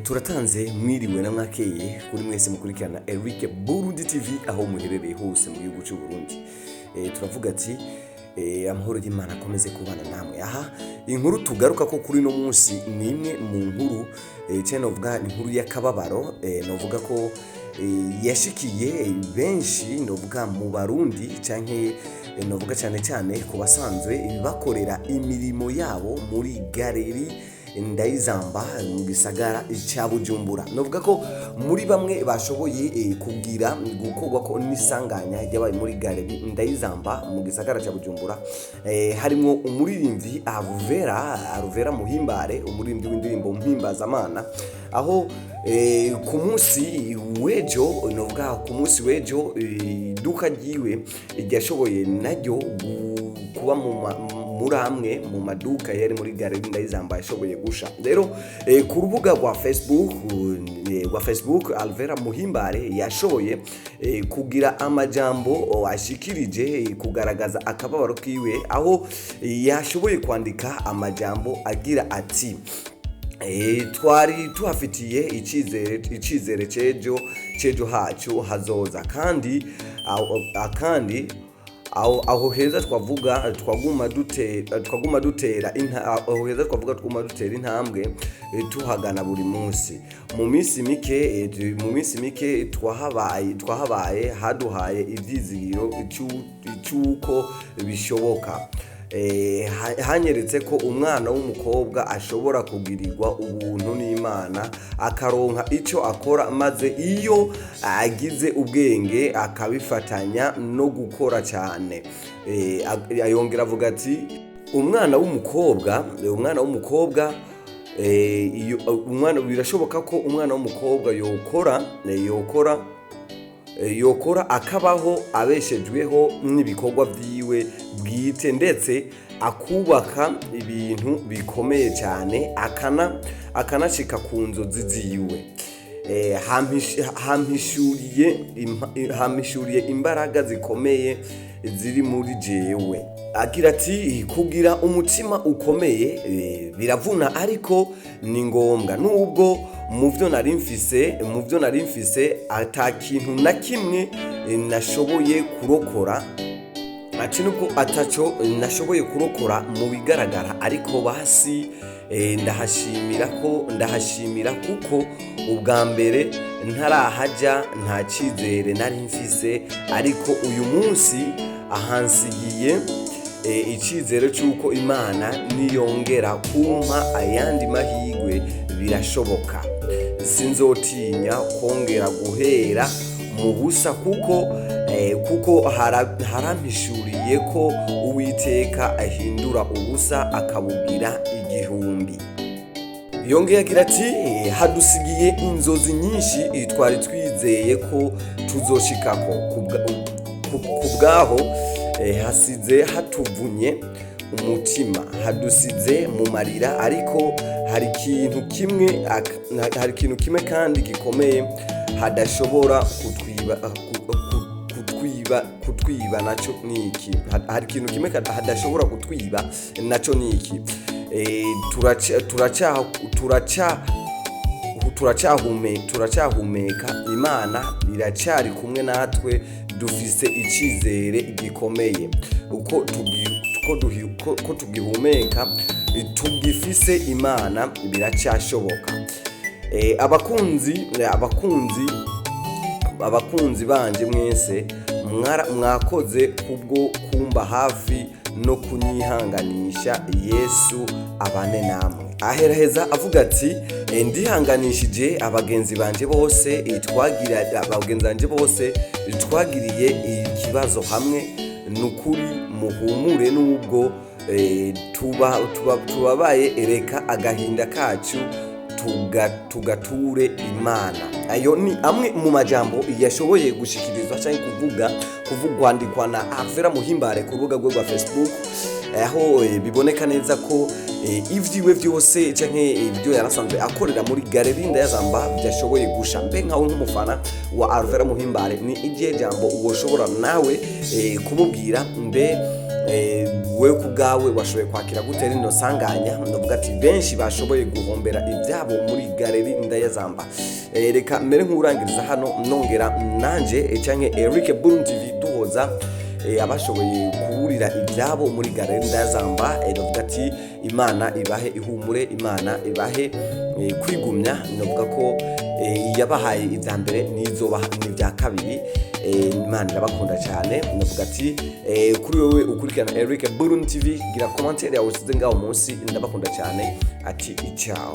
Turatanze mwiriwe na mwakeye kuri mwese mukurikirana Burundi TV aho muherereye hose mu gihugu cy'u Burundi. Turavuga ati amahoro y'Imana akomeze kubana namwe. Aha inkuru tugaruka ko kuri no munsi ni imwe mu nkuru novuga inkuru y'akababaro, novuga ko yashikiye benshi novuga mu Barundi canke novuga cyane ku basanzwe bakorera imirimo yabo muri galeri Dayizamba mu gisagara cya Bujumbura. Novuga ko muri bamwe bashoboye kugira gukorwa ko nisanganya y'abaye muri galeri Dayizamba mu gisagara cya Bujumbura, harimo umuririmbyi Alvella Muhimbare, umuririmbyi w'indirimbo mpimbaza aho ku munsi w'ejo novuga ku munsi w'ejo iduka ryiwe ryashoboye naryo kuba muri amwe mu maduka yari muri galeri Dayizamba yashoboye gusha. Rero ku rubuga rwa Facebook Alvella Muhimbare yashoboye kugira amajambo ashikirije kugaragaza akababaro kiwe, aho yashoboye kwandika amajambo agira ati twari tuhafitiye icizere cejo hacu hazoza kandi aho heza twaguma dutera intambwe tuhagana buri munsi. Mu minsi mike twahabaye haduhaye ivyizigiro cyuko bishoboka. Hanyeretse ko umwana w'umukobwa ashobora kugirirwa ubuntu n'Imana akaronka icyo akora, maze iyo agize ubwenge akabifatanya no gukora cyane. Ayongera avuga ati umwana w'umukobwa birashoboka ko umwana w'umukobwa yokora akabaho abeshejweho n'ibikorwa byiwe bwite, ndetse akubaka ibintu bikomeye cyane akanashika ku nzozi ziwe. Hampishuriye imbaraga zikomeye ziri muri jewe. Agira ati kugira umutima ukomeye biravuna, ariko ni ngombwa. Nubwo mu byo nari mfise ata kintu na kimwe nashoboye kurokora, nubwo ataco nashoboye kurokora mu bigaragara, ariko basi ndahashimira kuko ubwa mbere ntarahaja nta cizere nari mfise, ariko uyu munsi ahansigiye icizere cy'uko Imana niyongera kumpa ayandi mahigwe birashoboka. Sinzotinya kongera guhera mu busa kuko harampishuriye ko Uwiteka ahindura ubusa akabugira igihumbi. Yongeye agira ati hadusigiye inzozi nyinshi twari twizeye ko tuzoshikako, kubwaho hasize hatuvunye umutima, hadusize mu marira, ariko hari ikintu kimwe kandi gikomeye hadashobora kutwiba naco niki. Hari ikintu kimwe hadashobora kutwiba naco niki. Turacyahumeka, Imana iracyari kumwe natwe, dufise icizere gikomeye uko tugihumeka, tugifise Imana biracyashoboka. Abakunzi banje mwese mwakoze kubwo kumba hafi no kunyihanganisha. Yesu abane namwe. Aheraheza avuga ati ndihanganishije abagenzi banje bose twagiriye ikibazo hamwe, nukuri muhumure nubwo tubabaye, reka agahinda kacu tugature Imana. Ayo ni amwe mu majambo yashoboye gushikirizwa cyangwa kuvugwandikwa na Alvella Muhimbare ku rubuga rwa Facebook, aho biboneka neza ko ivyiwe byose canke ibyo yarasanzwe akorera muri galeri Dayizamba byashoboye gusha. Mbe nkaho nk'umufana wa Alvella Muhimbare, ni igihe jambo uwoshobora nawe kububwira mbe we kubwawe washoboye kwakira gute rino sanganya. Ndavuga ati benshi bashoboye guhombera ibyabo muri galeri Dayizamba. Reka mbere nk'urangiriza hano nongera nanje canke Eric Burundi TV duhoza abashoboye kuburira ibyabo muri galeri Dayizamba. Ndavuga ati Imana ibahe ihumure, Imana ibahe kwigumya. Ndavuga ko yabahaye ibya mbere n'izobaha n'ibya kabiri. Imana irabakunda cyane. Ndavuga ati kuri wowe ukurikirana Eric Burundi TV, gira commentaire yawe usize ngaho munsi. Ndabakunda cyane ati ciao.